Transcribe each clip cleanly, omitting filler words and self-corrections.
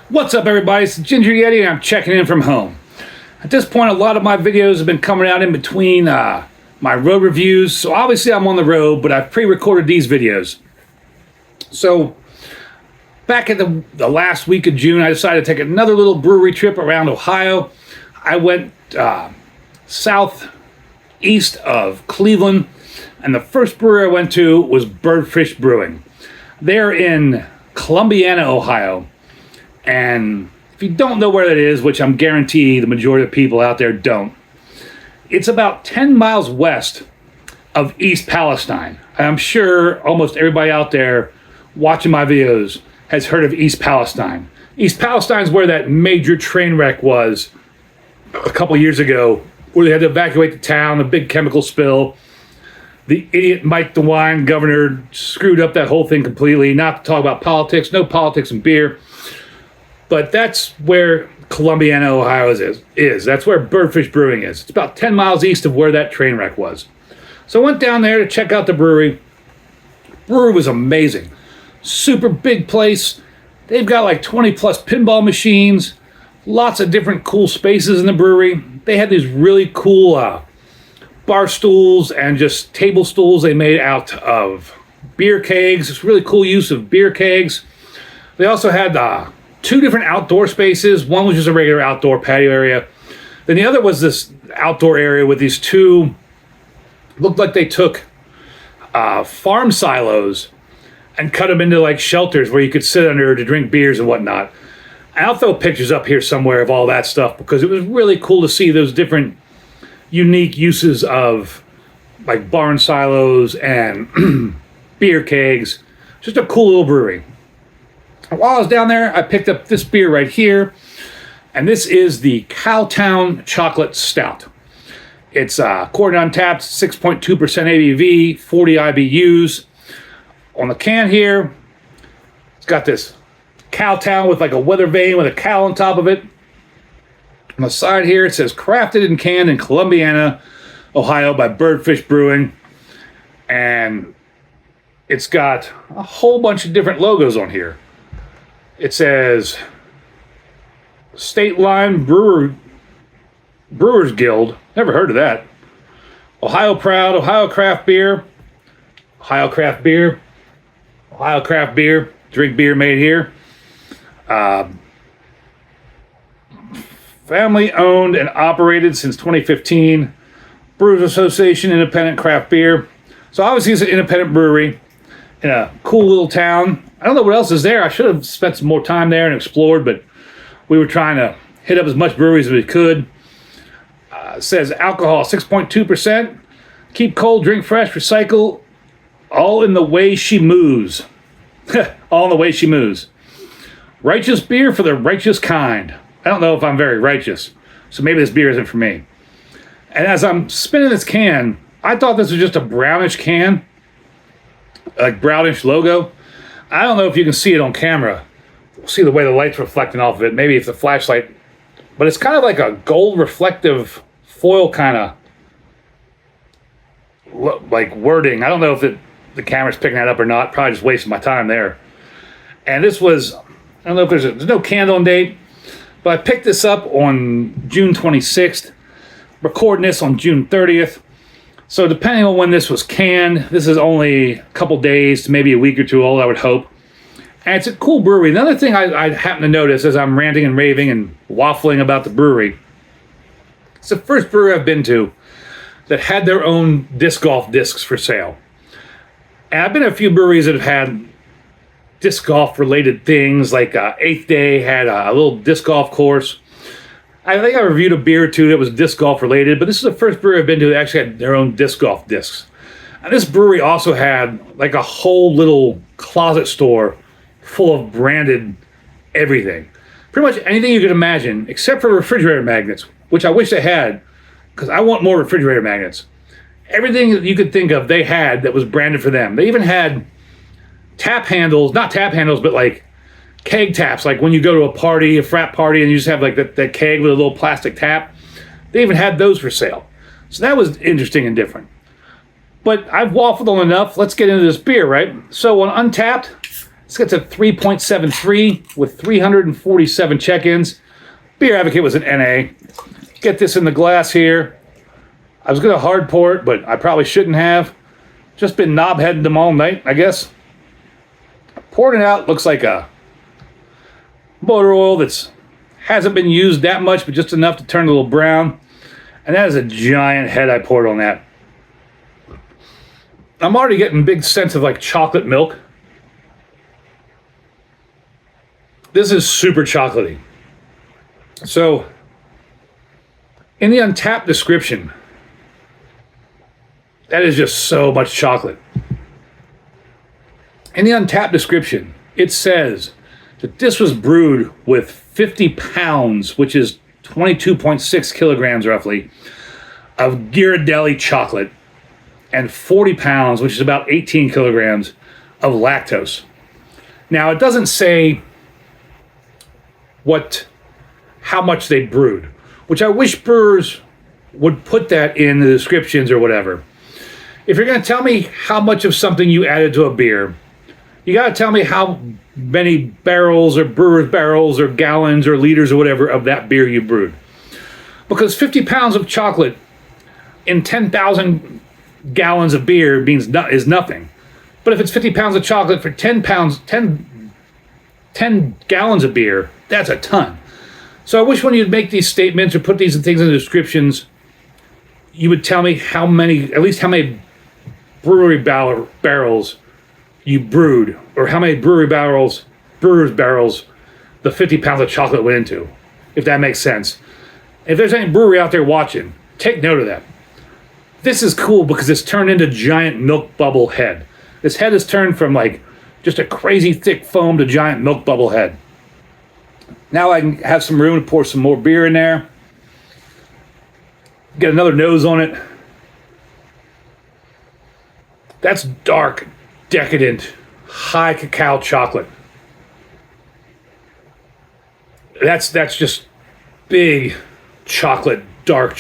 What's up, everybody? It's Ginger Yeti and I'm checking in from home. At this point, a lot of my videos have been coming out in between my road reviews, so obviously I'm on the road, but I've pre-recorded these videos. So back at the last week of June, I decided to take another little brewery trip around Ohio. I went southeast of Cleveland, and the first brewery I went to was Birdfish Brewing. They're in Columbiana, Ohio. And if you don't know where that is, which I'm guarantee the majority of people out there don't, it's about 10 miles west of East Palestine. I'm sure almost everybody out there watching my videos has heard of East Palestine. East Palestine is where that major train wreck was a couple years ago, where they had to evacuate the town, the big chemical spill. The idiot Mike DeWine, governor, screwed up that whole thing completely. Not to talk about politics, no politics and beer. But that's where Columbiana, Ohio is. That's where Birdfish Brewing is. It's about 10 miles east of where that train wreck was. So I went down there to check out the brewery. Brewery was amazing. Super big place. They've got like 20 plus pinball machines. Lots of different cool spaces in the brewery. They had these really cool bar stools and just table stools they made out of beer kegs. It's really cool use of beer kegs. They also had two different outdoor spaces. One was just a regular outdoor patio area. Then the other was this outdoor area with these two, looked like they took farm silos and cut them into like shelters where you could sit under to drink beers and whatnot. And I'll throw pictures up here somewhere of all that stuff because it was really cool to see those different unique uses of like barn silos and beer kegs. Just a cool little brewery. While I was down there, I picked up this beer right here, and this is the Cowtown Chocolate Stout. It's corn untapped, 6.2% ABV, 40 IBUs. On the can here, it's got this Cowtown with like a weather vane with a cow on top of it. On the side here, it says crafted and canned in Columbiana, Ohio by Birdfish Brewing. And it's got a whole bunch of different logos on here. It says State Line Brewers Guild. Never heard of that. Ohio Proud, Ohio Craft Beer. Ohio Craft Beer. Ohio Craft Beer. Drink beer made here. Family owned and operated since 2015. Brewers Association Independent Craft Beer. So obviously it's an independent brewery in a cool little town. I don't know what else is there. I should have spent some more time there and explored, but we were trying to hit up as much breweries as we could. It says alcohol, 6.2%. Keep cold, drink fresh, recycle. All in the way she moves. All in the way she moves. Righteous beer for the righteous kind. I don't know if I'm very righteous, so maybe this beer isn't for me. And as I'm spinning this can, I thought this was just a brownish can, like brownish logo. I don't know if you can see it on camera. We'll see the way the light's reflecting off of it. Maybe if the flashlight, but it's kind of like a gold reflective foil kind of like wording. I don't know if the camera's picking that up or not. Probably just wasting my time there. And this was, I don't know if there's no candle date, but I picked this up on June 26th, recording this on June 30th. So depending on when this was canned, this is only a couple days to maybe a week or two old, I would hope. And it's a cool brewery. Another thing I happen to notice as I'm ranting and raving and waffling about the brewery, it's the first brewery I've been to that had their own disc golf discs for sale. And I've been to a few breweries that have had disc golf related things, like Eighth Day had a little disc golf course. I think I reviewed a beer or two that was disc golf related, but this is the first brewery I've been to that actually had their own disc golf discs. And this brewery also had like a whole little closet store full of branded everything. Pretty much anything you could imagine, except for refrigerator magnets, which I wish they had, because I want more refrigerator magnets. Everything that you could think of, they had that was branded for them. They even had tap handles, not tap handles, but like keg taps, like when you go to a party, a frat party, and you just have like that keg with a little plastic tap. They even had those for sale. So that was interesting and different. But I've waffled on enough. Let's get into this beer, right? So on Untapped, This gets a 3.73 with 347 check-ins. Beer Advocate was an NA. Get this in the glass here. I was going to hard pour it, but I probably shouldn't have. Just been knob-heading them all night, I guess. Pouring it out, looks like a motor oil that's hasn't been used that much, but just enough to turn a little brown. And that is a giant head I poured on that. I'm already getting a big sense of like chocolate milk. This is super chocolatey. So, in the Untapped description, that is just so much chocolate. In the Untapped description, it says that this was brewed with 50 pounds, which is 22.6 kilograms roughly, of Ghirardelli chocolate, and 40 pounds, which is about 18 kilograms, of lactose. Now, it doesn't say how much they brewed, which I wish brewers would put that in the descriptions or whatever. If you're going to tell me how much of something you added to a beer, you got to tell me how many barrels or brewer's barrels or gallons or liters or whatever of that beer you brewed. Because 50 pounds of chocolate in 10,000 gallons of beer is nothing. But if it's 50 pounds of chocolate for 10 gallons of beer, that's a ton. So I wish when you'd make these statements or put these things in the descriptions, you would tell me how many brewery barrels you brewed, or how many brewer's barrels the 50 pounds of chocolate went into, if that makes sense. If there's any brewery out there watching, take note of that. This is cool because it's turned into giant milk bubble head. This head is turned from like just a crazy thick foam to giant milk bubble head. Now I can have some room to pour some more beer in there. Get another nose on it. That's dark, decadent, high cacao chocolate. That's just big chocolate, dark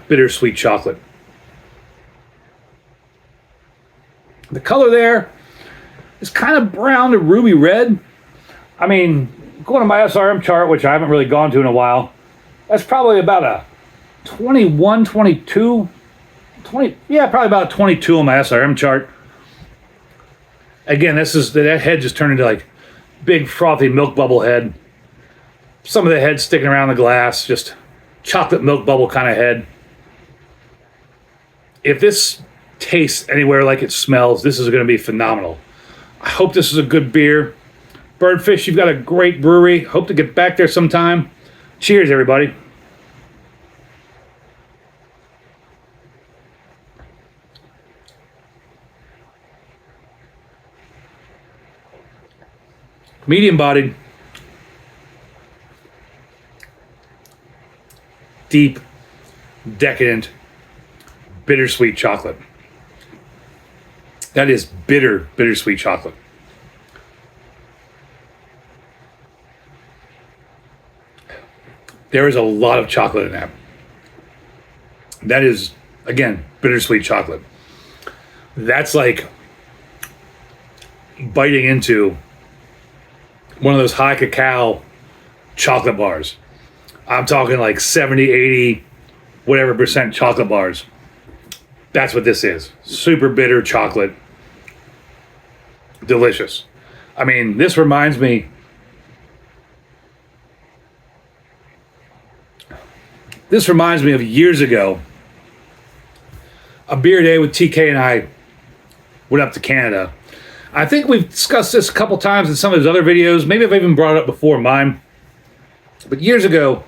bittersweet chocolate. The color there is kind of brown to ruby red. I mean, going to my SRM chart, which I haven't really gone to in a while, that's probably about a 21, 22, 20, yeah, probably about 22 on my SRM chart. Again, that head just turned into like big frothy milk bubble head. Some of the head sticking around the glass, just chocolate milk bubble kind of head. If this tastes anywhere like it smells, this is going to be phenomenal. I hope this is a good beer. Birdfish, you've got a great brewery. Hope to get back there sometime. Cheers, everybody. Medium-bodied, deep, decadent, bittersweet chocolate. That is bittersweet chocolate. There is a lot of chocolate in that. That is, again, bittersweet chocolate. That's like biting into one of those high cacao chocolate bars. I'm talking like 70, 80, whatever percent chocolate bars. That's what this is. Super bitter chocolate. Delicious. I mean, this reminds me of years ago. A beer day with TK and I went up to Canada. I think we've discussed this a couple times in some of his other videos. Maybe I've even brought it up before in mine. But years ago,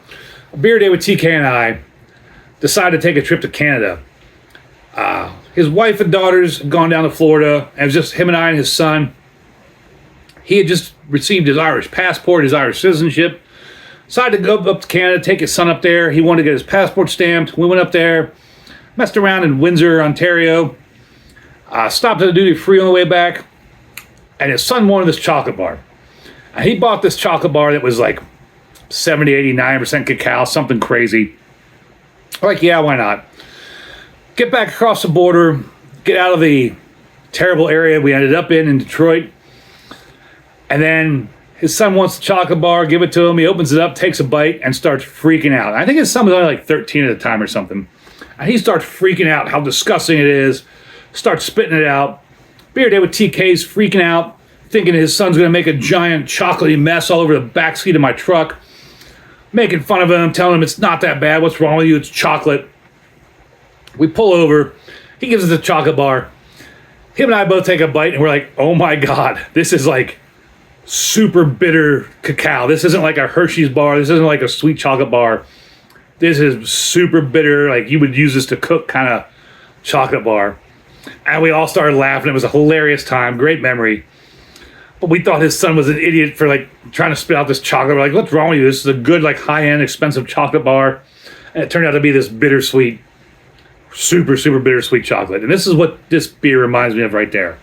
a beer day with TK and I decided to take a trip to Canada. His wife and daughters had gone down to Florida, and it was just him and I and his son. He had just received his Irish passport, his Irish citizenship. Decided to go up to Canada, take his son up there. He wanted to get his passport stamped. We went up there, messed around in Windsor, Ontario. Stopped at the duty free on the way back. And his son wanted this chocolate bar. And he bought this chocolate bar that was like 70, 89% cacao, something crazy. Like, yeah, why not? Get back across the border, get out of the terrible area we ended up in Detroit. And then his son wants the chocolate bar, give it to him. He opens it up, takes a bite, and starts freaking out. I think his son was only like 13 at the time or something. And he starts freaking out how disgusting it is, starts spitting it out. Beer Day with TK's freaking out, thinking his son's going to make a giant chocolatey mess all over the backseat of my truck. Making fun of him, telling him it's not that bad. What's wrong with you? It's chocolate. We pull over. He gives us the chocolate bar. Him and I both take a bite, and we're like, oh my God, this is like super bitter cacao. This isn't like a Hershey's bar. This isn't like a sweet chocolate bar. This is super bitter, like you would use this to cook kind of chocolate bar. And we all started laughing. It was a hilarious time, great memory. But we thought his son was an idiot for like trying to spit out this chocolate. We're like, what's wrong with you? This is a good, like high-end, expensive chocolate bar. And it turned out to be this bittersweet, super, super bittersweet chocolate. And this is what this beer reminds me of right there.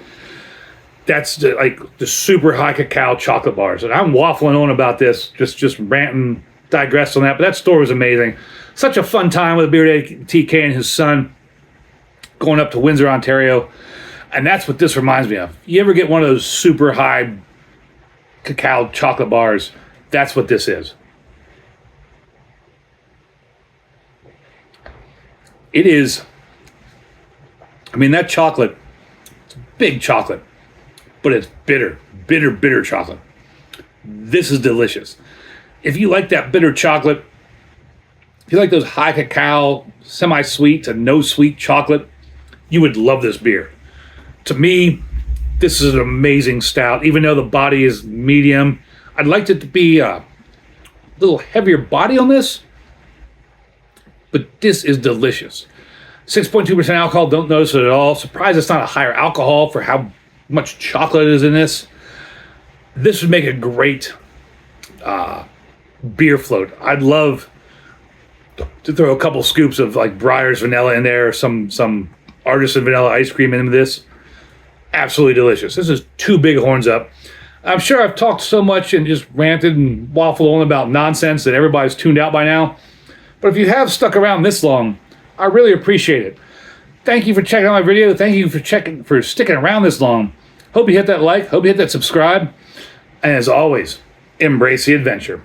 That's like the super high cacao chocolate bars. And I'm waffling on about this, just ranting, digress on that. But that store was amazing. Such a fun time with Beer Day TK and his son going up to Windsor, Ontario. And that's what this reminds me of. You ever get one of those super high cacao chocolate bars? That's what this is. It is, I mean, that chocolate, it's big chocolate, but it's bitter, bitter, bitter chocolate. This is delicious. If you like that bitter chocolate, if you like those high cacao, semi-sweet to no sweet chocolate, you would love this beer. To me, this is an amazing stout. Even though the body is medium, I'd like it to be a little heavier body on this, but this is delicious. 6.2% alcohol, don't notice it at all. Surprised it's not a higher alcohol for how much chocolate is in this. This would make a great beer float. I'd love to throw a couple scoops of like Breyer's vanilla in there, some artisan vanilla ice cream into this. Absolutely delicious. This is two big horns up. I'm sure I've talked so much and just ranted and waffled on about nonsense that everybody's tuned out by now. But if you have stuck around this long, I really appreciate it. Thank you for checking out my video. Thank you for sticking around this long. Hope you hit that like. Hope you hit that subscribe. And as always, embrace the adventure.